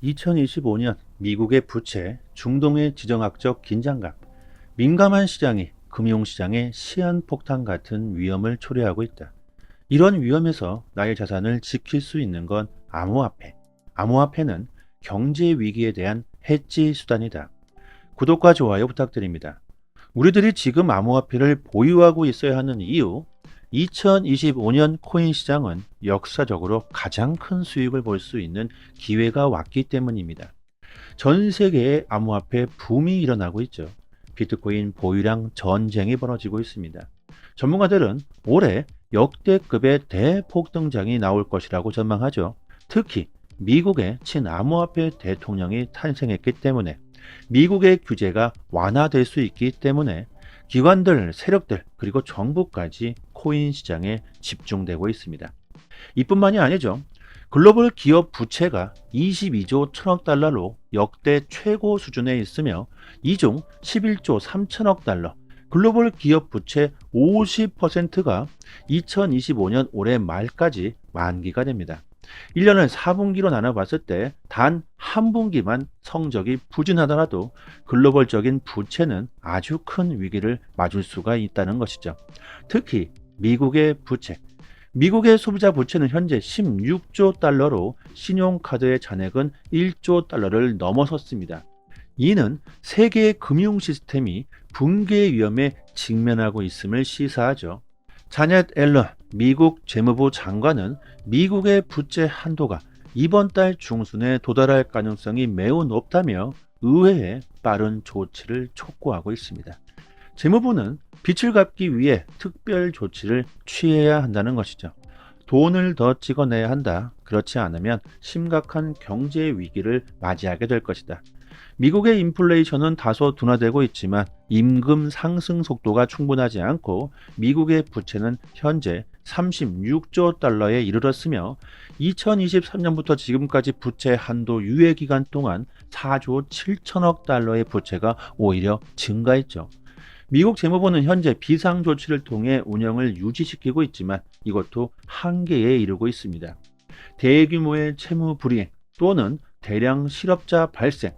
2025년 미국의 부채, 중동의 지정학적 긴장감, 민감한 시장이 금융시장의 시한폭탄 같은 위험을 초래하고 있다. 이런 위험에서 나의 자산을 지킬 수 있는 건 암호화폐. 암호화폐는 경제 위기에 대한 해지 수단이다. 구독과 좋아요 부탁드립니다. 우리들이 지금 암호화폐를 보유하고 있어야 하는 이유, 2025년 코인 시장은 역사적으로 가장 큰 수익을 볼 수 있는 기회가 왔기 때문입니다. 전 세계에 암호화폐 붐이 일어나고 있죠. 비트코인 보유량 전쟁이 벌어지고 있습니다. 전문가들은 올해 역대급의 대폭등장이 나올 것이라고 전망하죠. 특히 미국의 친암호화폐 대통령이 탄생했기 때문에, 미국의 규제가 완화될 수 있기 때문에 기관들, 세력들, 그리고 정부까지 코인 시장에 집중되고 있습니다. 이뿐만이 아니죠. 글로벌 기업 부채가 22조 1천억 달러로 역대 최고 수준에 있으며, 이 중 11조 3천억 달러, 글로벌 기업 부채 50%가 2025년 올해 말까지 만기가 됩니다. 1년을 4분기로 나눠봤을 때 단 한 분기만 성적이 부진하더라도 글로벌적인 부채는 아주 큰 위기를 맞을 수가 있다는 것이죠. 특히 미국의 부채, 미국의 소비자 부채는 현재 16조 달러로 신용카드의 잔액은 1조 달러를 넘어섰습니다. 이는 세계의 금융 시스템이 붕괴 위험에 직면하고 있음을 시사하죠. 자넷 앨런 미국 재무부 장관은 미국의 부채 한도가 이번 달 중순에 도달할 가능성이 매우 높다며 의회에 빠른 조치를 촉구하고 있습니다. 재무부는 빚을 갚기 위해 특별 조치를 취해야 한다는 것이죠. 돈을 더 찍어내야 한다. 그렇지 않으면 심각한 경제 위기를 맞이하게 될 것이다. 미국의 인플레이션은 다소 둔화되고 있지만 임금 상승 속도가 충분하지 않고, 미국의 부채는 현재 36조 달러에 이르렀으며 2023년부터 지금까지 부채 한도 유예 기간 동안 4조 7천억 달러의 부채가 오히려 증가했죠. 미국 재무부는 현재 비상조치를 통해 운영을 유지시키고 있지만 이것도 한계에 이르고 있습니다. 대규모의 채무 불이행 또는 대량 실업자 발생,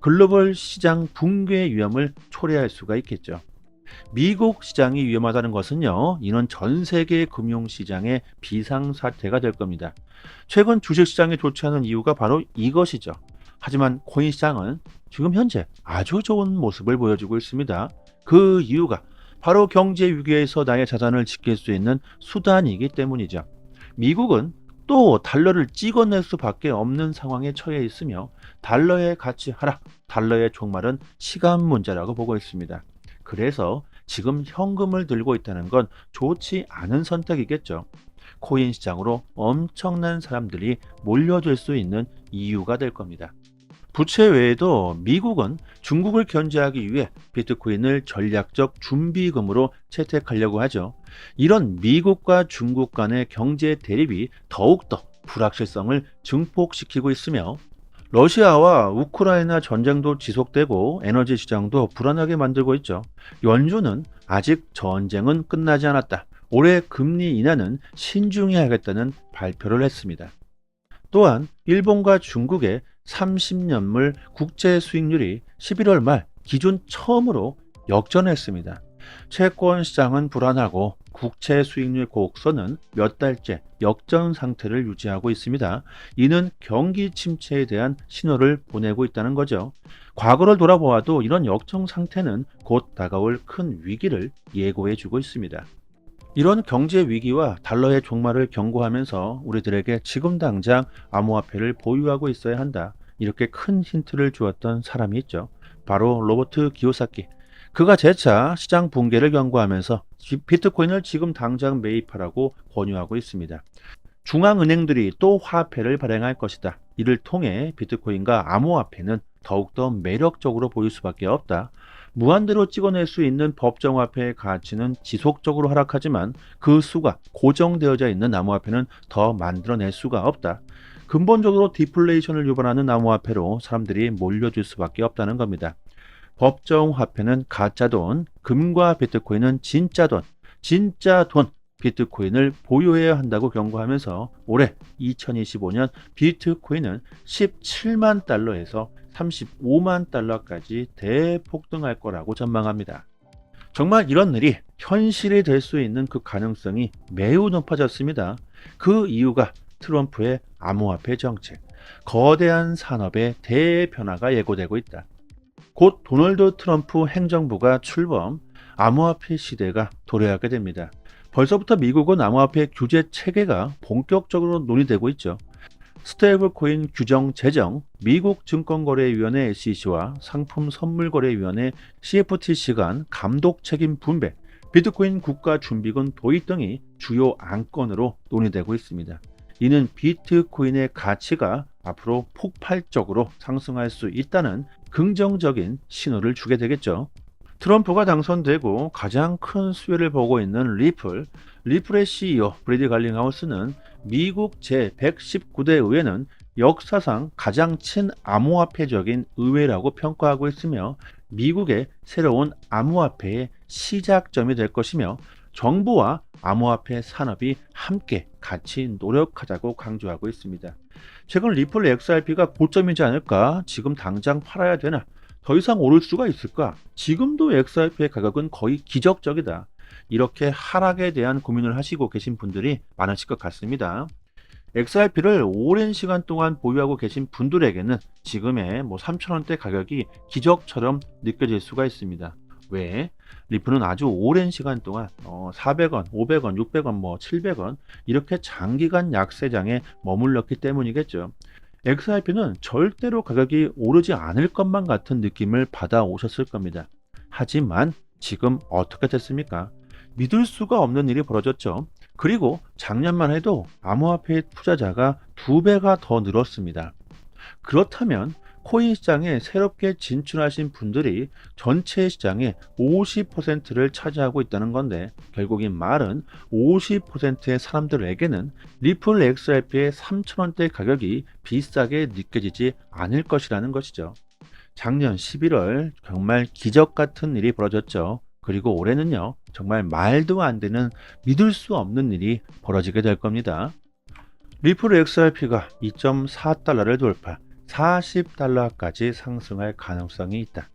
글로벌 시장 붕괴 위험을 초래할 수가 있겠죠. 미국 시장이 위험하다는 것은요, 이는 전 세계 금융시장의 비상사태가 될 겁니다. 최근 주식시장이 좋지 않은 이유가 바로 이것이죠. 하지만 코인 시장은 지금 현재 아주 좋은 모습을 보여주고 있습니다. 그 이유가 바로 경제 위기에서 나의 자산을 지킬 수 있는 수단이기 때문이죠. 미국은 또 달러를 찍어낼 수밖에 없는 상황에 처해 있으며, 달러의 가치 하락, 달러의 종말은 시간 문제라고 보고 있습니다. 그래서 지금 현금을 들고 있다는 건 좋지 않은 선택이겠죠. 코인 시장으로 엄청난 사람들이 몰려들 수 있는 이유가 될 겁니다. 부채 외에도 미국은 중국을 견제하기 위해 비트코인을 전략적 준비금으로 채택하려고 하죠. 이런 미국과 중국 간의 경제 대립이 더욱더 불확실성을 증폭시키고 있으며, 러시아와 우크라이나 전쟁도 지속되고 에너지 시장도 불안하게 만들고 있죠. 연준은 아직 전쟁은 끝나지 않았다. 올해 금리 인하는 신중히 하겠다는 발표를 했습니다. 또한 일본과 중국의 30년물 국채 수익률이 11월 말 기준 처음으로 역전했습니다. 채권 시장은 불안하고 국채 수익률 곡선은 몇 달째 역전 상태를 유지하고 있습니다. 이는 경기 침체에 대한 신호를 보내고 있다는 거죠. 과거를 돌아보아도 이런 역전 상태는 곧 다가올 큰 위기를 예고해 주고 있습니다. 이런 경제 위기와 달러의 종말을 경고하면서 우리들에게 지금 당장 암호화폐를 보유하고 있어야 한다, 이렇게 큰 힌트를 주었던 사람이 있죠. 바로 로버트 기요사키. 그가 재차 시장 붕괴를 경고하면서 비트코인을 지금 당장 매입하라고 권유하고 있습니다. 중앙은행들이 또 화폐를 발행할 것이다. 이를 통해 비트코인과 암호화폐는 더욱더 매력적으로 보일 수밖에 없다. 무한대로 찍어낼 수 있는 법정화폐의 가치는 지속적으로 하락하지만 그 수가 고정되어져 있는 암호화폐는 더 만들어낼 수가 없다. 근본적으로 디플레이션을 유발하는 암호화폐로 사람들이 몰려들 수밖에 없다는 겁니다. 법정화폐는 가짜돈, 금과 비트코인은 진짜 돈, 진짜 돈, 비트코인을 보유해야 한다고 경고하면서 올해 2025년 비트코인은 17만 달러에서 35만 달러까지 대폭등할 거라고 전망합니다. 정말 이런 일이 현실이 될 수 있는 그 가능성이 매우 높아졌습니다. 그 이유가 트럼프의 암호화폐 정책, 거대한 산업의 대변화가 예고되고 있다. 곧 도널드 트럼프 행정부가 출범, 암호화폐 시대가 도래하게 됩니다. 벌써부터 미국은 암호화폐 규제 체계가 본격적으로 논의되고 있죠. 스테이블코인 규정 제정, 미국 증권거래위원회 SEC와 상품선물거래위원회 CFTC 간 감독 책임 분배, 비트코인 국가준비금 도입 등이 주요 안건으로 논의되고 있습니다. 이는 비트코인의 가치가 앞으로 폭발적으로 상승할 수 있다는 긍정적인 신호를 주게 되겠죠. 트럼프가 당선되고 가장 큰 수혜를 보고 있는 리플의 CEO 브래디 갈링하우스는 미국 제119대 의회는 역사상 가장 친암호화폐적인 의회라고 평가하고 있으며 미국의 새로운 암호화폐의 시작점이 될 것이며 정부와 암호화폐 산업이 함께 같이 노력하자고 강조하고 있습니다. 최근 리플 XRP가 고점이지 않을까? 지금 당장 팔아야 되나? 더 이상 오를 수가 있을까? 지금도 XRP의 가격은 거의 기적적이다. 이렇게 하락에 대한 고민을 하시고 계신 분들이 많으실 것 같습니다. XRP를 오랜 시간 동안 보유하고 계신 분들에게는 지금의 3,000원대 가격이 기적처럼 느껴질 수가 있습니다. 왜? 리플은 아주 오랜 시간 동안 400원, 500원, 600원, 700원 이렇게 장기간 약세장에 머물렀기 때문이겠죠. XRP는 절대로 가격이 오르지 않을 것만 같은 느낌을 받아 오셨을 겁니다. 하지만 지금 어떻게 됐습니까? 믿을 수가 없는 일이 벌어졌죠. 그리고 작년만 해도 암호화폐 투자자가 2배가 더 늘었습니다. 그렇다면 코인 시장에 새롭게 진출하신 분들이 전체 시장의 50%를 차지하고 있다는 건데 결국인 말은 50%의 사람들에게는 리플 XRP의 3,000원대 가격이 비싸게 느껴지지 않을 것이라는 것이죠. 작년 11월 정말 기적 같은 일이 벌어졌죠. 그리고 올해는요 정말 말도 안 되는 믿을 수 없는 일이 벌어지게 될 겁니다. 리플 XRP가 2.4달러를 돌파 40달러까지 상승할 가능성이 있다.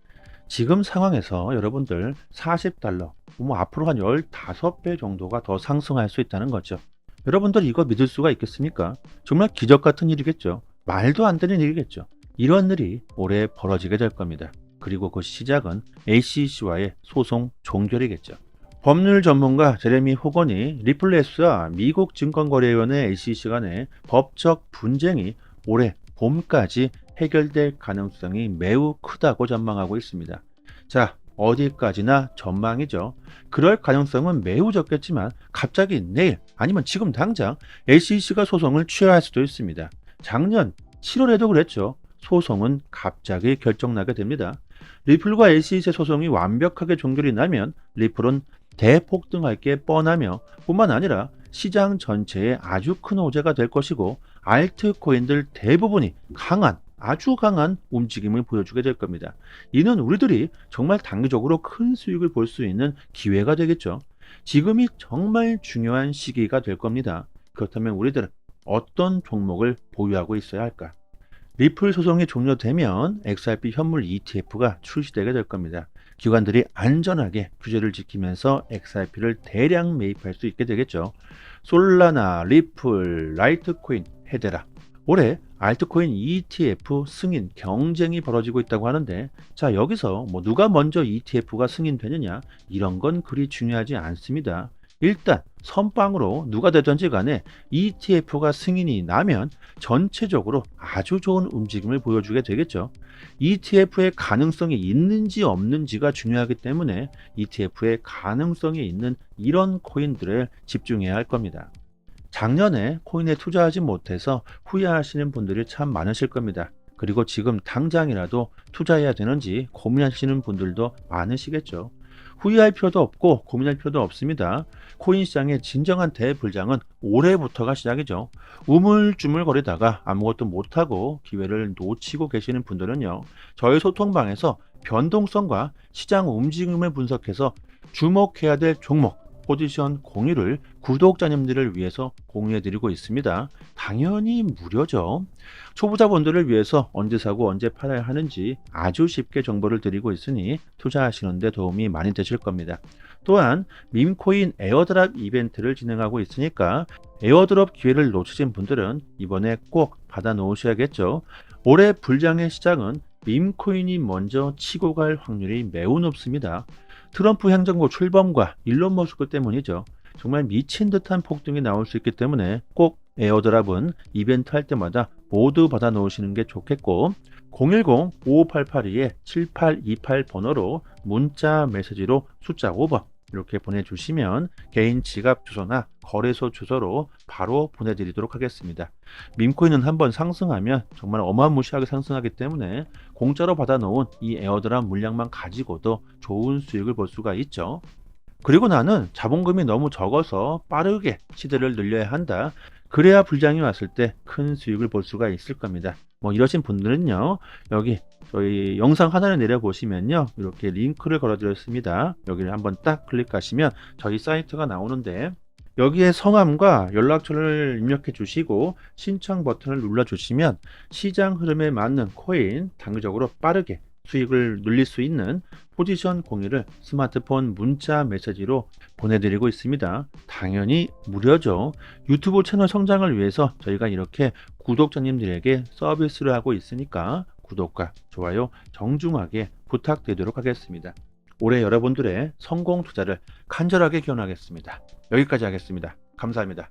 지금 상황에서 여러분들 40달러, 앞으로 한 15배 정도가 더 상승할 수 있다는 거죠. 여러분들 이거 믿을 수가 있겠습니까? 정말 기적 같은 일이겠죠. 말도 안 되는 일이겠죠. 이런 일이 올해 벌어지게 될 겁니다. 그리고 그 시작은 SEC와의 소송 종결이겠죠. 법률 전문가 제레미 호건이 리플레스와 미국 증권거래위원회 SEC 간의 법적 분쟁이 올해 봄까지 해결될 가능성이 매우 크다고 전망하고 있습니다. 자, 어디까지나 전망이죠. 그럴 가능성은 매우 적겠지만 갑자기 내일 아니면 지금 당장 SEC가 소송을 취하할 수도 있습니다. 작년 7월에도 그랬죠. 소송은 갑자기 결정나게 됩니다. 리플과 SEC 소송이 완벽하게 종결이 나면 리플은 대폭등할 게 뻔하며 뿐만 아니라 시장 전체에 아주 큰 호재가 될 것이고 알트코인들 대부분이 아주 강한 움직임을 보여주게 될 겁니다. 이는 우리들이 정말 단기적으로 큰 수익을 볼 수 있는 기회가 되겠죠. 지금이 정말 중요한 시기가 될 겁니다. 그렇다면 우리들은 어떤 종목을 보유하고 있어야 할까? 리플 소송이 종료되면 XRP 현물 ETF가 출시되게 될 겁니다. 기관들이 안전하게 규제를 지키면서 XRP를 대량 매입할 수 있게 되겠죠. 솔라나, 리플, 라이트코인, 헤데라. 올해 알트코인 ETF 승인 경쟁이 벌어지고 있다고 하는데 자 여기서 누가 먼저 ETF가 승인되느냐 이런 건 그리 중요하지 않습니다. 일단 선빵으로 누가 되든지 간에 ETF가 승인이 나면 전체적으로 아주 좋은 움직임을 보여주게 되겠죠. ETF의 가능성이 있는지 없는지가 중요하기 때문에 ETF의 가능성이 있는 이런 코인들을 집중해야 할 겁니다. 작년에 코인에 투자하지 못해서 후회하시는 분들이 참 많으실 겁니다. 그리고 지금 당장이라도 투자해야 되는지 고민하시는 분들도 많으시겠죠. 후회할 필요도 없고 고민할 필요도 없습니다. 코인 시장의 진정한 대불장은 올해부터가 시작이죠. 우물쭈물거리다가 아무것도 못하고 기회를 놓치고 계시는 분들은요. 저희 소통방에서 변동성과 시장 움직임을 분석해서 주목해야 될 종목, 포지션 공유를 구독자님들을 위해서 공유해드리고 있습니다. 당연히 무료죠. 초보자분들을 위해서 언제 사고 언제 팔아야 하는지 아주 쉽게 정보를 드리고 있으니 투자하시는 데 도움이 많이 되실 겁니다. 또한 밈코인 에어드랍 이벤트를 진행하고 있으니까 에어드롭 기회를 놓치신 분들은 이번에 꼭 받아 놓으셔야겠죠. 올해 불장의 시장은 밈코인이 먼저 치고 갈 확률이 매우 높습니다. 트럼프 행정부 출범과 일론 머스크 때문이죠. 정말 미친 듯한 폭등이 나올 수 있기 때문에 꼭 에어드랍은 이벤트 할 때마다 모두 받아 놓으시는 게 좋겠고, 010-5588-7828 번호로 문자 메시지로 숫자 5번 이렇게 보내주시면 개인 지갑 주소나 거래소 주소로 바로 보내드리도록 하겠습니다. 밈코인은 한번 상승하면 정말 어마무시하게 상승하기 때문에 공짜로 받아놓은 이 에어드랍 물량만 가지고도 좋은 수익을 볼 수가 있죠. 그리고 나는 자본금이 너무 적어서 빠르게 시대를 늘려야 한다. 그래야 불장이 왔을 때 큰 수익을 볼 수가 있을 겁니다. 뭐 이러신 분들은요, 여기 저희 영상 하나를 내려보시면요, 이렇게 링크를 걸어드렸습니다. 여기를 한번 딱 클릭하시면 저희 사이트가 나오는데, 여기에 성함과 연락처를 입력해 주시고 신청 버튼을 눌러 주시면 시장 흐름에 맞는 코인 단기적으로 빠르게 수익을 늘릴 수 있는 포지션 공유를 스마트폰 문자 메시지로 보내드리고 있습니다. 당연히 무료죠. 유튜브 채널 성장을 위해서 저희가 이렇게 구독자님들에게 서비스를 하고 있으니까 구독과 좋아요 정중하게 부탁드리도록 하겠습니다. 올해 여러분들의 성공 투자를 간절하게 기원하겠습니다. 여기까지 하겠습니다. 감사합니다.